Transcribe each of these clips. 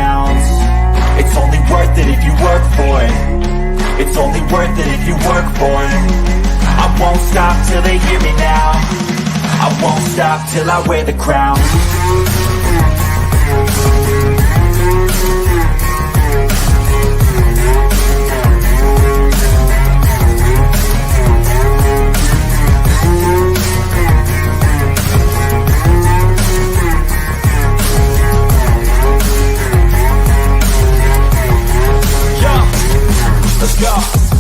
renounce. It's only worth it if you work for it. It's only worth it if you work for it. I won't stop till they hear me now. I won't stop till I wear the crown. Let's go.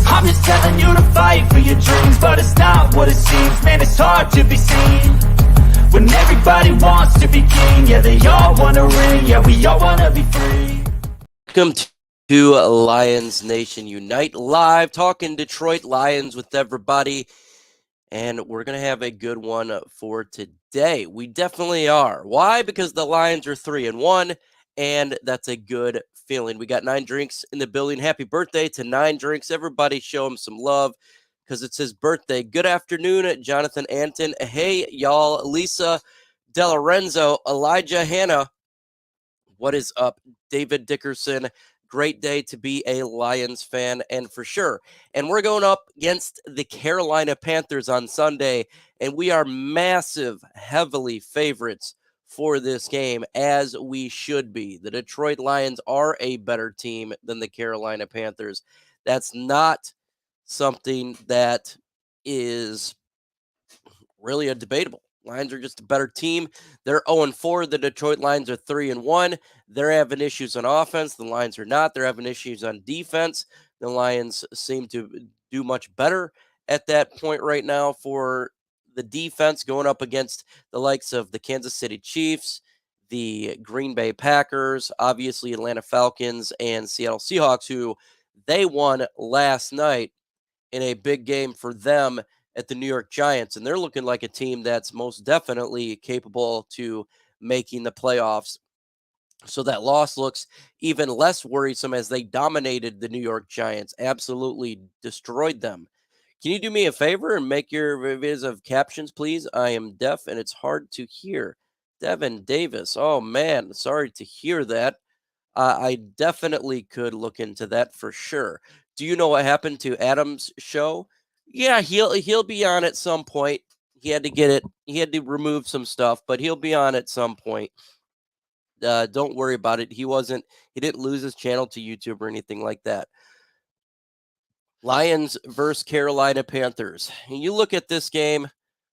I'm just telling you to fight for your dreams, but it's not what it seems. Man, it's hard to be seen when everybody wants to be king. Yeah, they all want to ring. Yeah, we all want to be free. Welcome to Lions Nation Unite Live, talking Detroit Lions with everybody. And we're going to have a good one for today. We definitely are. Why? Because the Lions are 3-1, and that's a good feeling. We got 9 drinks in the building. Happy birthday to 9 drinks. Everybody show him some love because it's his birthday. Good afternoon, Jonathan Anton. Hey, y'all. Lisa DeLorenzo, Elijah Hanna. What is up? David Dickerson. Great day to be a Lions fan, and for sure. And we're going up against the Carolina Panthers on Sunday, and we are massive, heavily favorites for this game, as we should be. The Detroit Lions are a better team than the Carolina Panthers. That's not something that is really a debatable. Lions are just a better team. They're 0-4. The Detroit Lions are 3-1. They're having issues on offense. The Lions are not. They're having issues on defense. The Lions seem to do much better at that point right now for the defense, going up against the likes of the Kansas City Chiefs, the Green Bay Packers, obviously Atlanta Falcons, and Seattle Seahawks, who they won last night in a big game for them at the New York Giants. And they're looking like a team that's most definitely capable to making the playoffs. So that loss looks even less worrisome as they dominated the New York Giants, absolutely destroyed them. Can you do me a favor and make your videos of captions, please? I am deaf and it's hard to hear. Devin Davis. Oh, man. Sorry to hear that. I definitely could look into that for sure. Do you know what happened to Adam's show? Yeah, he'll be on at some point. He had to get it. He had to remove some stuff, but he'll be on at some point. Don't worry about it. He didn't lose his channel to YouTube or anything like that. Lions versus Carolina Panthers. And you look at this game,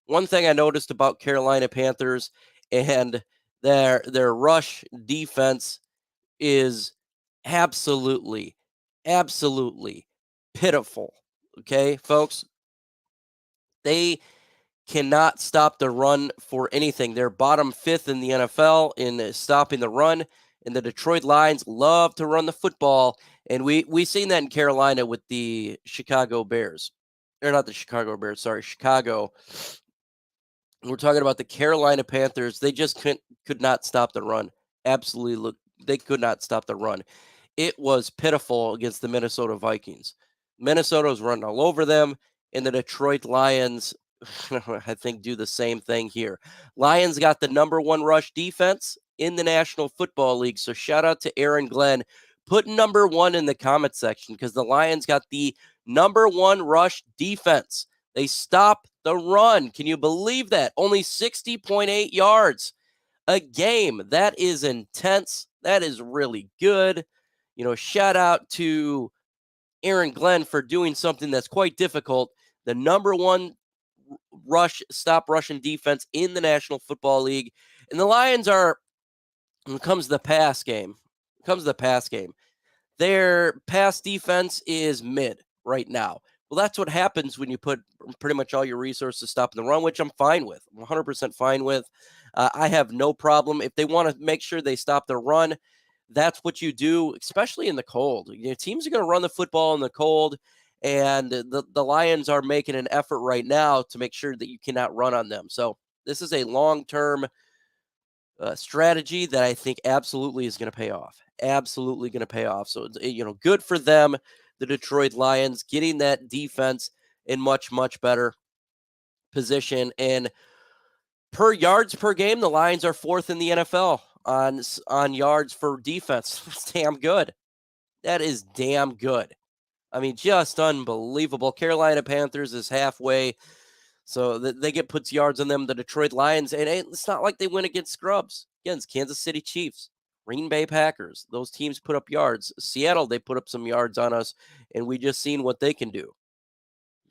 one thing I noticed about Carolina Panthers and their rush defense is absolutely pitiful. Okay, folks? They cannot stop the run for anything. They're bottom 5th in the NFL in stopping the run, and the Detroit Lions love to run the football. And we've seen that in Carolina with the Chicago Bears. Or not the Chicago Bears, sorry, Chicago. We're talking about the Carolina Panthers. They just could not stop the run. Absolutely, they could not stop the run. It was pitiful against the Minnesota Vikings. Minnesota was running all over them, and the Detroit Lions, I think, do the same thing here. Lions got the number 1 rush defense in the National Football League, so shout out to Aaron Glenn. Put number 1 in the comment section because the Lions got the number 1 rush defense. They stop the run. Can you believe that? Only 60.8 yards a game. That is intense. That is really good. You know, shout out to Aaron Glenn for doing something that's quite difficult. The number 1 stop rushing defense in the National Football League. And the Lions are, when it comes to the pass game, their pass defense is mid right now. Well, that's what happens when you put pretty much all your resources stopping the run, which I'm fine with. I'm 100% fine with. I have no problem. If they want to make sure they stop their run, that's what you do, especially in the cold. You know, teams are going to run the football in the cold, and the Lions are making an effort right now to make sure that you cannot run on them. So this is a long-term strategy that I think absolutely is going to pay off. Absolutely going to pay off. So, you know, good for them, the Detroit Lions, getting that defense in much, much better position. And per yards per game, the Lions are 4th in the NFL on yards for defense. That's damn good. That is damn good. I mean, just unbelievable. Carolina Panthers is halfway, so they puts yards on them. The Detroit Lions, and it's not like they win against scrubs. Again, it's Kansas City Chiefs, Green Bay Packers. Those teams put up yards. Seattle, they put up some yards on us, and we just seen what they can do.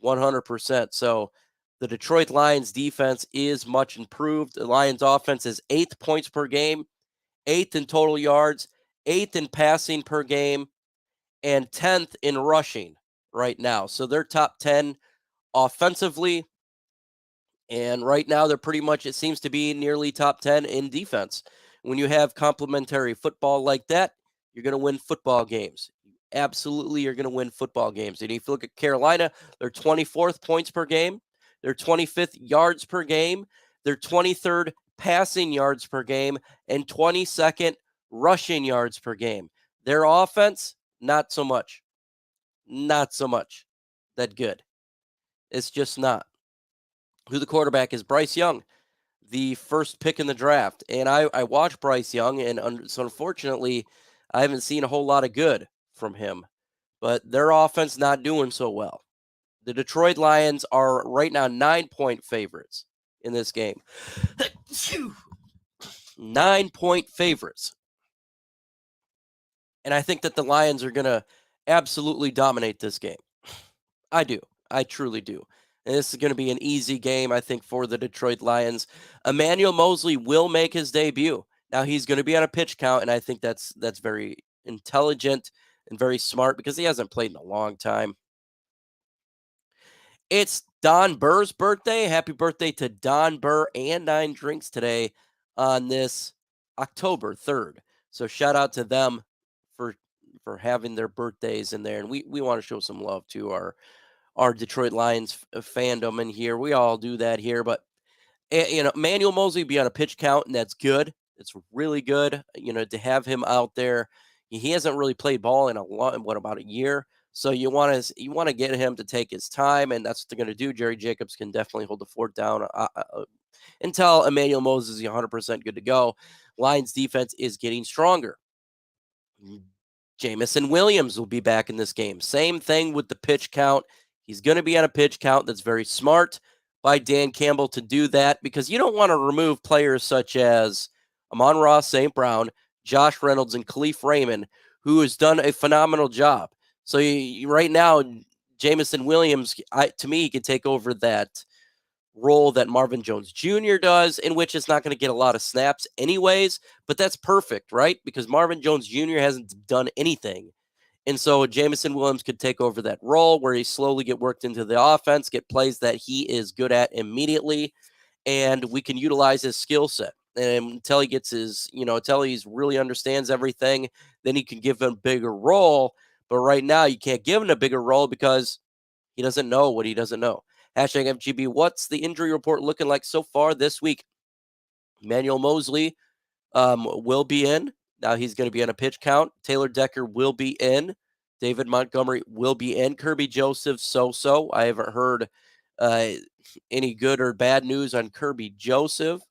100%. So the Detroit Lions defense is much improved. The Lions offense is 8th points per game, 8th in total yards, 8th in passing per game, and 10th in rushing right now. So they're top 10 offensively. And right now, they're pretty much, it seems to be nearly top 10 in defense. When you have complementary football like that, you're going to win football games. Absolutely, you're going to win football games. And if you look at Carolina, they're 24th points per game. They're 25th yards per game. They're 23rd passing yards per game and 22nd rushing yards per game. Their offense, not so much. Not so much that good. It's just not. Who the quarterback is? Bryce Young, the first pick in the draft. And I watched Bryce Young, and so unfortunately, I haven't seen a whole lot of good from him. But their offense not doing so well. The Detroit Lions are right now 9-point favorites in this game. 9-point favorites. And I think that the Lions are going to absolutely dominate this game. I do. I truly do. And this is going to be an easy game, I think, for the Detroit Lions. Emmanuel Moseley will make his debut. Now, he's going to be on a pitch count, and I think that's very intelligent and very smart because he hasn't played in a long time. It's Don Burr's birthday. Happy birthday to Don Burr and 9 Drinks today on this October 3rd. So shout out to them for having their birthdays in there. And we want to show some love to our Detroit Lions fandom in here. We all do that here. But, Emmanuel Moseley be on a pitch count, and that's good. It's really good, to have him out there. He hasn't really played ball in about a year. So you want to get him to take his time, and that's what they're going to do. Jerry Jacobs can definitely hold the fort down until Emmanuel Moses is 100% good to go. Lions defense is getting stronger. Jamison Williams will be back in this game. Same thing with the pitch count. He's going to be on a pitch count. That's very smart by Dan Campbell to do that because you don't want to remove players such as Amon-Ra St. Brown, Josh Reynolds, and Khalif Raymond, who has done a phenomenal job. So right now, Jamison Williams, to me, he can take over that role that Marvin Jones Jr. does, in which it's not going to get a lot of snaps anyways, but that's perfect, right? Because Marvin Jones Jr. hasn't done anything. And so Jamison Williams could take over that role where he slowly get worked into the offense, get plays that he is good at immediately, and we can utilize his skill set. And until he gets until he's really understands everything, then he can give him a bigger role. But right now, you can't give him a bigger role because he doesn't know what he doesn't know. Hashtag FGB, what's the injury report looking like so far this week? Emmanuel Moseley will be in. Now he's going to be on a pitch count. Taylor Decker will be in. David Montgomery will be in. Kirby Joseph, so-so. I haven't heard any good or bad news on Kirby Joseph.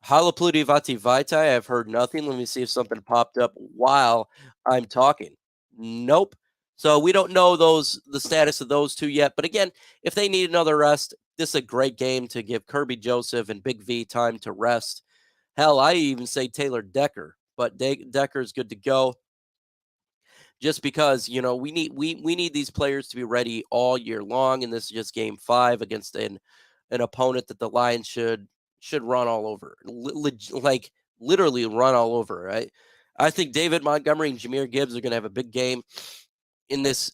Halapluti Vati Vaitai, I've heard nothing. Let me see if something popped up while I'm talking. Nope. So we don't know the status of those two yet. But again, if they need another rest, this is a great game to give Kirby Joseph and Big V time to rest. Hell, I even say Taylor Decker, but Decker is good to go. Just because, we need these players to be ready all year long, and this is just game 5 against an opponent that the Lions should run all over, like literally run all over, right? I think David Montgomery and Jahmyr Gibbs are going to have a big game in this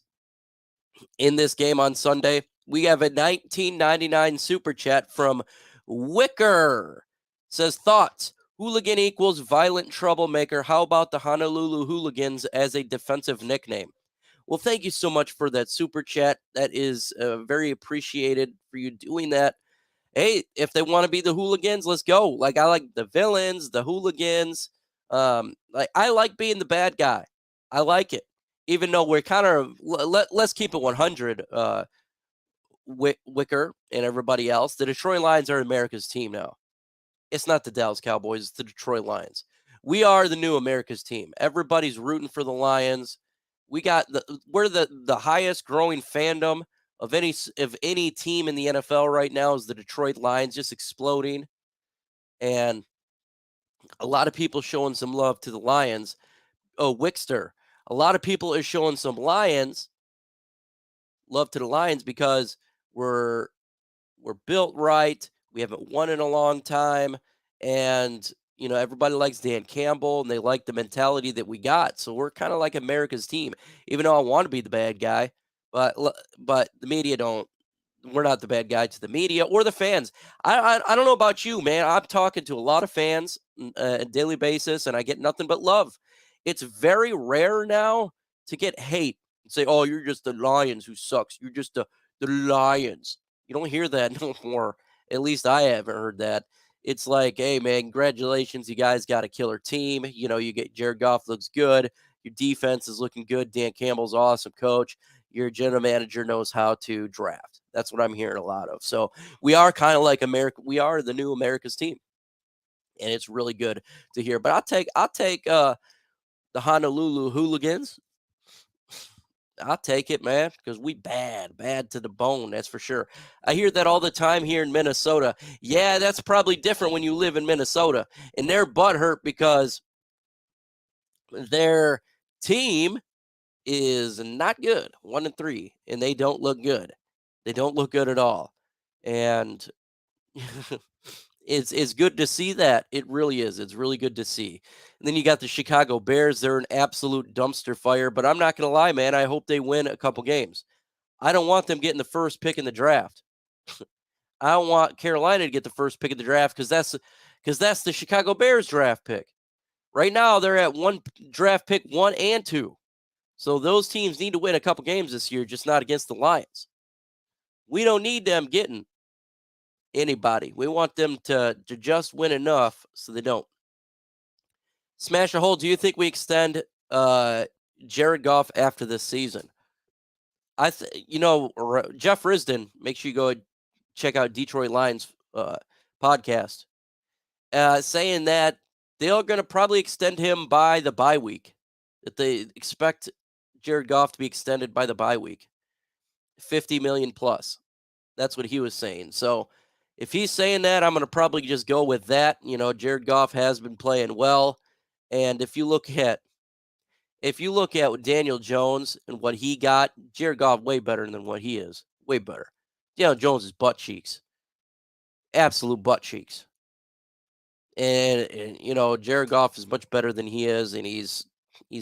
game on Sunday. We have a 1999 super chat from Wicker. Says, thoughts: hooligan equals violent troublemaker. How about the Honolulu Hooligans as a defensive nickname? Well, thank you so much for that super chat. That is very appreciated for you doing that. Hey, if they want to be the Hooligans, let's go. Like, I like the villains, the Hooligans. I like being the bad guy. I like it. Even though we're kind of, let's keep it 100, Wicker and everybody else. The Detroit Lions are America's team now. It's not the Dallas Cowboys, it's the Detroit Lions. We are the new America's team. Everybody's rooting for the Lions. We're the highest growing fandom of any team in the NFL right now is the Detroit Lions, just exploding. And a lot of people showing some love to the Lions. Oh, Wickster. A lot of people are showing some love to the Lions because we're built right. We haven't won in a long time, and everybody likes Dan Campbell, and they like the mentality that we got. So we're kind of like America's team, even though I want to be the bad guy, but the media don't. We're not the bad guy to the media or the fans. I don't know about you, man. I'm talking to a lot of fans on a daily basis, and I get nothing but love. It's very rare now to get hate and say, "Oh, you're just the Lions who sucks. You're just the Lions." You don't hear that no more. At least I haven't heard that. It's like, hey, man, congratulations. You guys got a killer team. You get Jared Goff looks good. Your defense is looking good. Dan Campbell's awesome coach. Your general manager knows how to draft. That's what I'm hearing a lot of. So we are kind of like America. We are the new America's team. And it's really good to hear. But I'll take the Honolulu Hooligans. I'll take it, man, because we bad to the bone. That's for sure. I hear that all the time here in Minnesota. Yeah, that's probably different when you live in Minnesota. And they're butthurt because their team is not good, 1-3, and they don't look good. They don't look good at all. And it's good to see that. It really is. It's really good to see. And then you got the Chicago Bears. They're an absolute dumpster fire, but I'm not going to lie, man. I hope they win a couple games. I don't want them getting the first pick in the draft. I don't want Carolina to get the first pick of the draft because that's the Chicago Bears draft pick. Right now, they're at one draft pick 1 and 2. So those teams need to win a couple games this year, just not against the Lions. We don't need them getting anybody. We want them to just win enough so they don't. Smash a hole. Do you think we extend Jared Goff after this season? Jeff Risdon, make sure you go check out Detroit Lions podcast, saying that they're going to probably extend him by the bye week, that they expect Jared Goff to be extended by the bye week, 50 million plus. That's what he was saying. So if he's saying that, I'm going to probably just go with that. Jared Goff has been playing well. And if you look at Daniel Jones and what he got, Jared Goff way better than what he is. Way better. Daniel Jones is butt cheeks. Absolute butt cheeks. And Jared Goff is much better than he is, and he's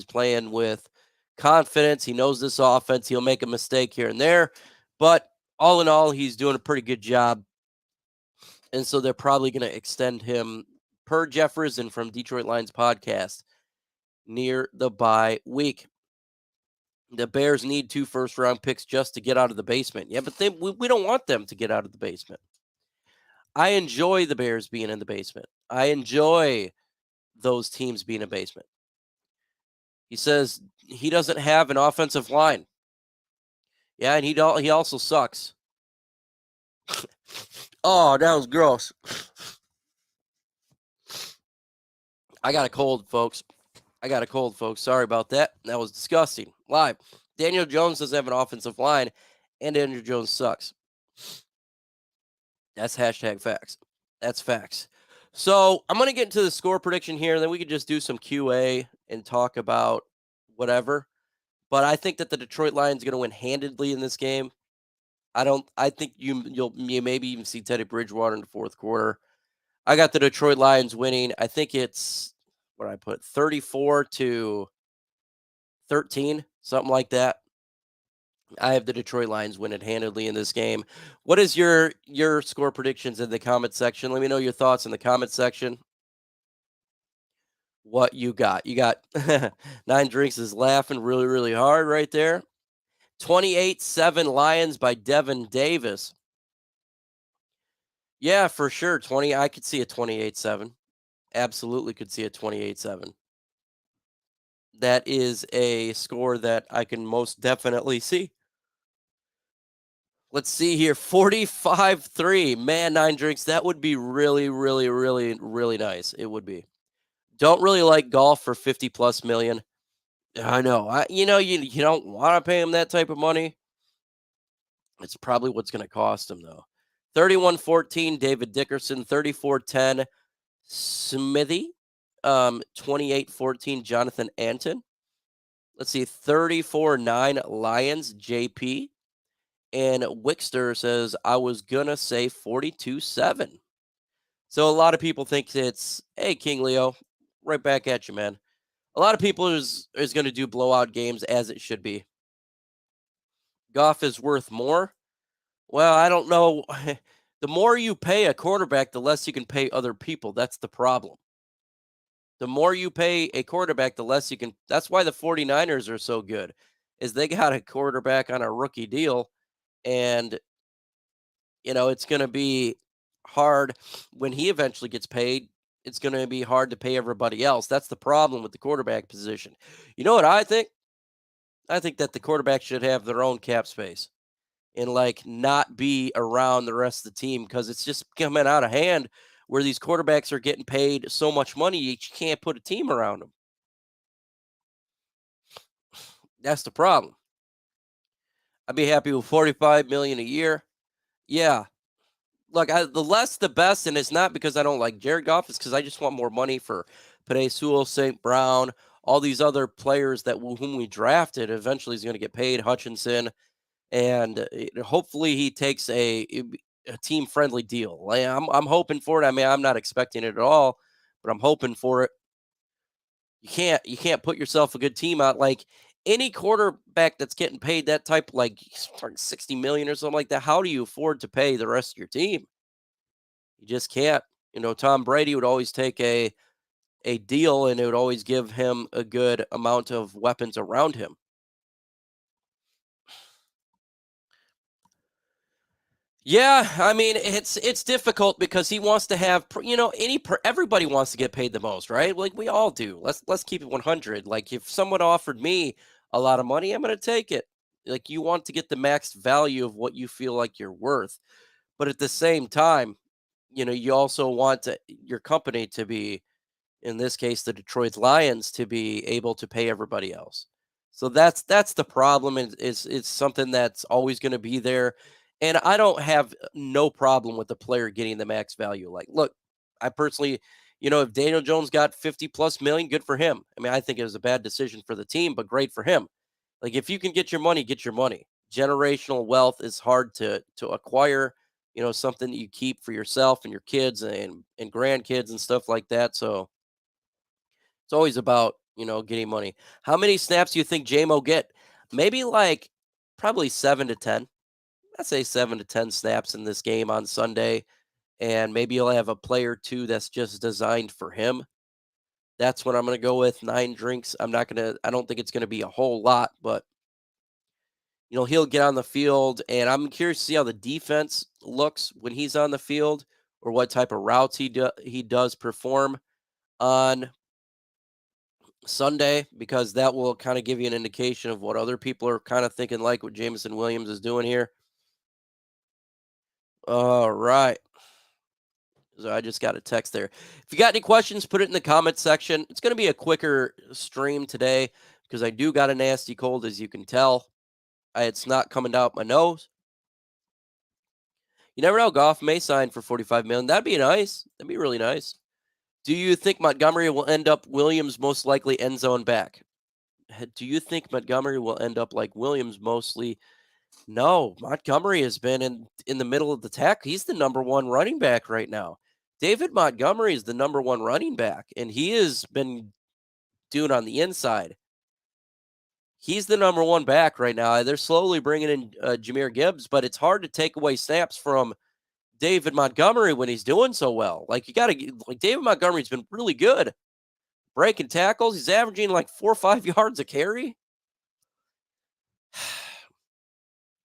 playing with confidence. He knows this offense. He'll make a mistake here and there, but all in all, he's doing a pretty good job. And so they're probably going to extend him, per Jeff Risdon from Detroit Lions podcast, near the bye week. The Bears need 2 first-round picks just to get out of the basement. Yeah, but we don't want them to get out of the basement. I enjoy the Bears being in the basement. I enjoy those teams being in the basement. He says he doesn't have an offensive line. Yeah, and he also sucks. Oh, that was gross. I got a cold, folks. Sorry about that. That was disgusting. Live. Daniel Jones doesn't have an offensive line, and Daniel Jones sucks. That's #facts. That's facts. So I'm going to get into the score prediction here, and then we can just do some QA and talk about whatever. But I think that the Detroit Lions are going to win handedly in this game. I think you maybe even see Teddy Bridgewater in the fourth quarter. I got the Detroit Lions winning. I think it's 34-13, something like that. I have the Detroit Lions winning handedly in this game. What is your score predictions in the comment section? Let me know your thoughts in the comment section. What you got? You got 9 Drinks is laughing really, really hard right there. 28-7 Lions by Devin Davis. Yeah, for sure. I could see a 28-7. Absolutely could see a 28-7. That is a score that I can most definitely see. Let's see here. 45-3. Man, 9 Drinks. That would be really, really, really, really nice. It would be. Don't really like Goff for 50 plus million. I know. You don't want to pay him that type of money. It's probably what's going to cost him, though. 31-14, David Dickerson. 34-10, Smithy. 28-14, Jonathan Anton. Let's see, 34-9, Lions, JP. And Wickster says, I was going to say 42-7. So a lot of people think it's, hey, King Leo, right back at you, man. A lot of people is going to do blowout games as it should be. Goff is worth more. Well, I don't know. The more you pay a quarterback, the less you can pay other people. That's the problem. The more you pay a quarterback, the less you can. That's why the 49ers are so good, is they got a quarterback on a rookie deal. And, it's going to be hard when he eventually gets paid. It's going to be hard to pay everybody else. That's the problem with the quarterback position. You know what I think? I think that the quarterback should have their own cap space and not be around the rest of the team, because it's just coming out of hand where these quarterbacks are getting paid so much money you can't put a team around them. That's the problem. I'd be happy with $45 million a year. Yeah. Look, the less the best, and it's not because I don't like Jared Goff, it's because I just want more money for Penei Sewell, St. Brown, all these other players whom we drafted. Eventually he's going to get paid, Hutchinson, and hopefully he takes a team-friendly deal. I'm hoping for it. I mean, I'm not expecting it at all, but I'm hoping for it. You can't put yourself a good team out. Like any quarterback that's getting paid that type, like $60 million or something like that, how do you afford to pay the rest of your team? You just can't. Tom Brady would always take a deal, and it would always give him a good amount of weapons around him. Yeah, I mean, it's difficult because he wants to have, everybody wants to get paid the most, right? Like we all do. Let's keep it 100. Like if someone offered me a lot of money, I'm going to take it. Like you want to get the max value of what you feel like you're worth. But at the same time, you also want your company to be, in this case, the Detroit Lions, to be able to pay everybody else. So that's the problem, and it's something that's always going to be there. And I don't have no problem with the player getting the max value. Like, look, I personally, if Daniel Jones got 50 plus million, good for him. I mean, I think it was a bad decision for the team, but great for him. Like, if you can get your money, get your money. Generational wealth is hard to acquire. Something that you keep for yourself and your kids and grandkids and stuff like that. So it's always about, getting money. How many snaps do you think J-Mo get? Maybe probably 7 to 10. I'd say 7 to 10 snaps in this game on Sunday. And maybe you'll have a player or two that's just designed for him. That's what I'm going to go with. 9 drinks. I don't think it's going to be a whole lot, but he'll get on the field, and I'm curious to see how the defense looks when he's on the field, or what type of routes he does perform on Sunday, because that will kind of give you an indication of what other people are kind of thinking, like what Jameson Williams is doing here. All right. So I just got a text there. If you got any questions, put it in the comments section. It's going to be a quicker stream today because I do got a nasty cold, as you can tell. It's not coming out my nose. You never know. Goff may sign for $45 million. That'd be nice. That'd be really nice. Do you think Montgomery will end up Williams' most likely end zone back? Do you think Montgomery will end up like Williams mostly? No, Montgomery has been in the middle of the tack. He's the number one running back right now. David Montgomery is the number one running back, and he has been doing on the inside. He's the number one back right now. They're slowly bringing in Jahmyr Gibbs, but it's hard to take away snaps from David Montgomery when he's doing so well. David Montgomery's been really good. Breaking tackles. He's averaging 4 or 5 yards a carry.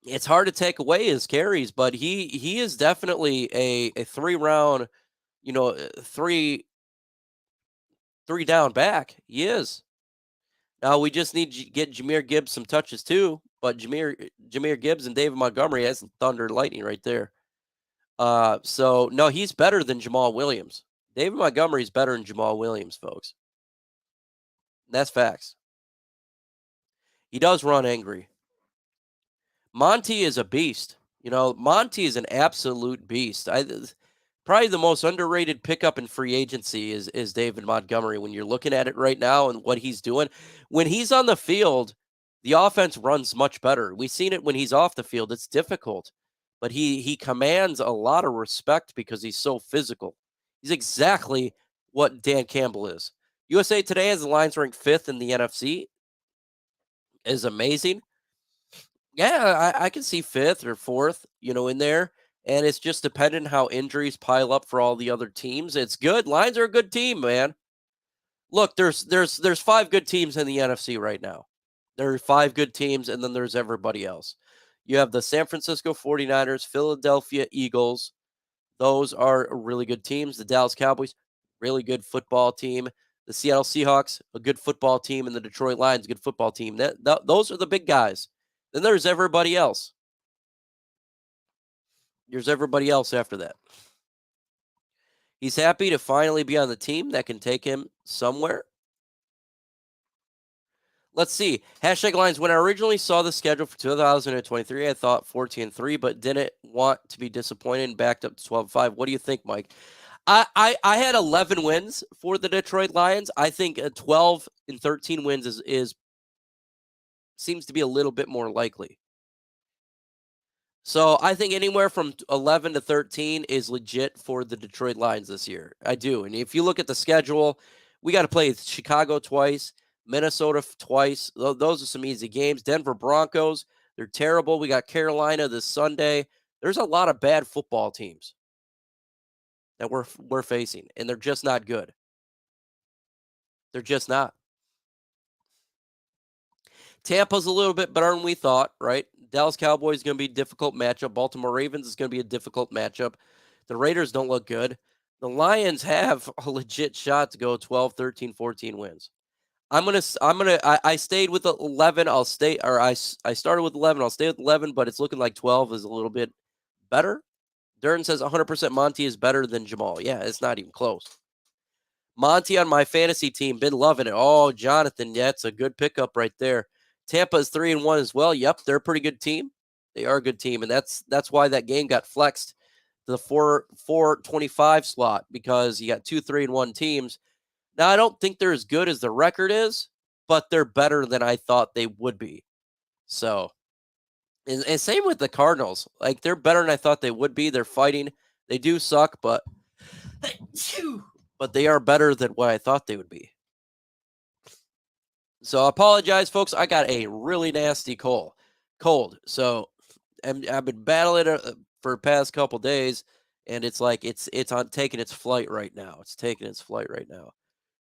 It's hard to take away his carries, but he is definitely a 3-round, three down back. He is. Now we just need to get Jahmyr Gibbs some touches too, but Jahmyr Gibbs and David Montgomery has thunder and lightning right there. So no, he's better than Jamal Williams. David Montgomery is better than Jamal Williams, folks. That's facts. He does run angry. Monty is a beast. Monty is an absolute beast. Probably the most underrated pickup in free agency is David Montgomery when you're looking at it right now and what he's doing. When he's on the field, the offense runs much better. We've seen it when he's off the field. It's difficult, but he commands a lot of respect because he's so physical. He's exactly what Dan Campbell is. USA Today has the Lions ranked 5th in the NFC. Is amazing. Yeah, I can see 5th or 4th, in there. And it's just dependent how injuries pile up for all the other teams. It's good. Lions are a good team, man. Look, there's 5 good teams in the NFC right now. There are 5 good teams, and then there's everybody else. You have the San Francisco 49ers, Philadelphia Eagles. Those are really good teams. The Dallas Cowboys, really good football team. The Seattle Seahawks, a good football team, and the Detroit Lions, a good football team. Those are the big guys. Then there's everybody else. There's everybody else after that. He's happy to finally be on the team that can take him somewhere. Let's see. Hashtag Lions. When I originally saw the schedule for 2023, I thought 14-3, but didn't want to be disappointed and backed up to 12-5. What do you think, Mike? I had 11 wins for the Detroit Lions. I think 12 and 13 wins is seems to be a little bit more likely. So I think anywhere from 11 to 13 is legit for the Detroit Lions this year. I do. And if you look at the schedule, we got to play Chicago twice, Minnesota twice. Those are some easy games. Denver Broncos, they're terrible. We got Carolina this Sunday. There's a lot of bad football teams that we're facing, and they're just not good. They're just not. Tampa's a little bit better than we thought, right? Dallas Cowboys is going to be a difficult matchup. Baltimore Ravens is going to be a difficult matchup. The Raiders don't look good. The Lions have a legit shot to go 12, 13, 14 wins. I stayed with 11. I started with 11. I'll stay with 11, but it's looking like 12 is a little bit better. Duran says 100% Monty is better than Jamal. Yeah, it's not even close. Monty on my fantasy team, been loving it. Oh, Jonathan, yeah, it's a good pickup right there. Tampa is 3-1 as well. Yep, they're a pretty good team. They are a good team, and that's why that game got flexed to the 425 slot, because you got 2 3-1 teams. Now, I don't think they're as good as the record is, but they're better than I thought they would be. So, and same with the Cardinals. Like, they're better than I thought they would be. They're fighting. They do suck, but they are better than what I thought they would be. So I apologize, folks. I got a really nasty cold. So I've been battling it for the past couple days, and it's like it's on taking its flight right now. It's taking its flight right now.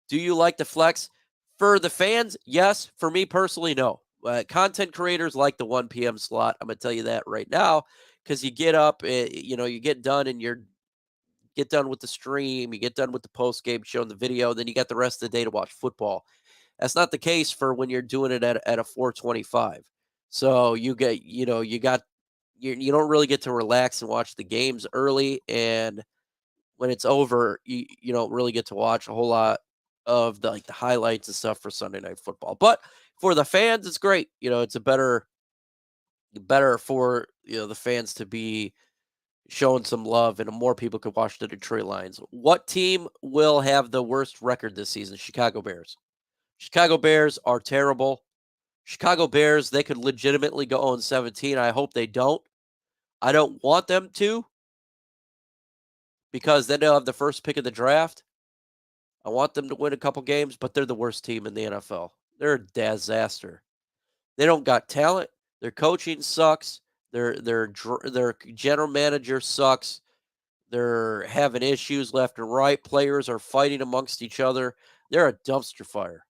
Do you like the flex? For the fans, yes. For me personally, no. Content creators like the 1 p.m. slot. I'm going to tell you that right now, because you get up, you get done, and get done with the stream. You get done with the post game show and the video. Then you got the rest of the day to watch football. That's not the case for when you're doing it at a 425. So you get, you don't really get to relax and watch the games early, and when it's over, you don't really get to watch a whole lot of the highlights and stuff for Sunday Night Football. But for the fans, it's great. It's a better for the fans to be showing some love, and more people could watch the Detroit Lions. What team will have the worst record this season? Chicago Bears. Chicago Bears are terrible. Chicago Bears, they could legitimately go 0-17. I hope they don't. I don't want them to, because then they'll have the first pick of the draft. I want them to win a couple games, but they're the worst team in the NFL. They're a disaster. They don't got talent. Their coaching sucks. Their general manager sucks. They're having issues left and right. Players are fighting amongst each other. They're a dumpster fire.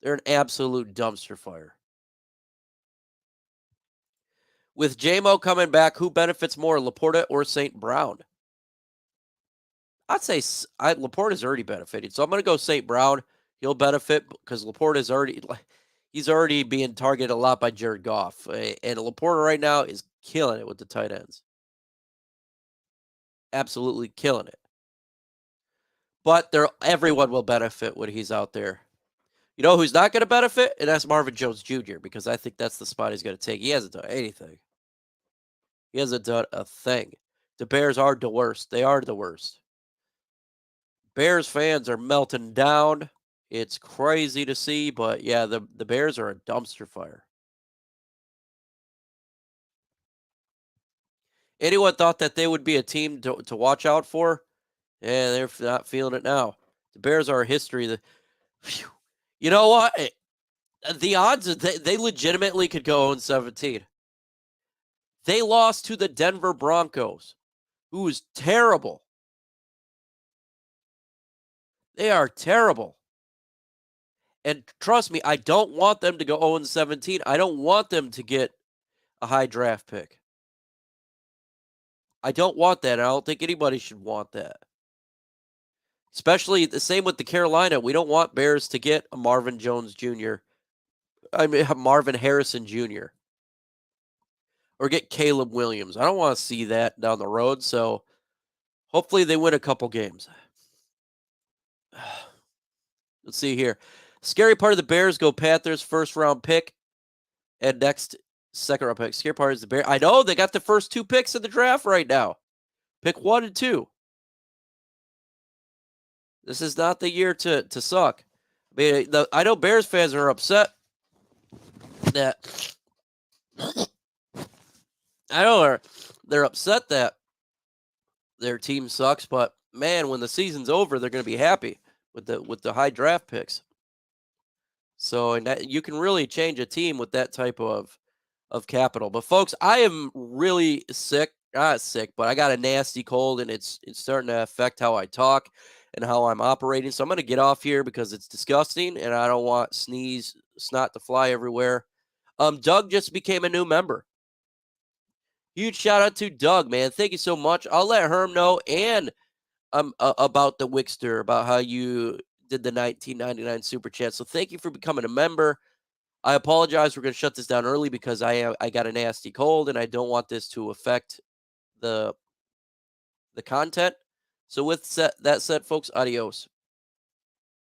They're an absolute dumpster fire. With JMO coming back, who benefits more, Laporta or St. Brown? I'd say Laporta's already benefited, so I'm going to go St. Brown. He'll benefit because Laporta's already being targeted a lot by Jared Goff, and Laporta right now is killing it with the tight ends. Absolutely killing it. But everyone will benefit when he's out there. You know who's not going to benefit? And that's Marvin Jones Jr., because I think that's the spot he's going to take. He hasn't done anything. He hasn't done a thing. The Bears are the worst. They are the worst. Bears fans are melting down. It's crazy to see, but yeah, the Bears are a dumpster fire. Anyone thought that they would be a team to watch out for? Yeah, they're not feeling it now. The Bears are a history. You know what? The odds they legitimately could go 0-17. They lost to the Denver Broncos, who is terrible. They are terrible. And trust me, I don't want them to go 0-17. I don't want them to get a high draft pick. I don't want that. I don't think anybody should want that. Especially the same with the Carolina. We don't want Bears to get a Marvin Jones Jr. I mean, Marvin Harrison Jr. or get Caleb Williams. I don't want to see that down the road. So hopefully they win a couple games. Let's see here. Scary part of the Bears go Panthers first round pick and next second round pick. Scary part is the Bears. I know they got the first 2 picks in the draft right now. Pick 1 and 2. This is not the year to suck. I mean, I know Bears fans are upset that they're upset that their team sucks, but man, when the season's over, they're going to be happy with the high draft picks. So, and that, you can really change a team with that type of capital. But folks, I am really sick. Not sick, but I got a nasty cold, and it's starting to affect how I talk and how I'm operating. So I'm going to get off here because it's disgusting, and I don't want snot to fly everywhere. Doug just became a new member. Huge shout out to Doug, man. Thank you so much. I'll let Herm know and about the Wixter, about how you did the 1999 super chat. So thank you for becoming a member. I apologize. We're going to shut this down early because I got a nasty cold and I don't want this to affect the content. So with that said, folks, adios.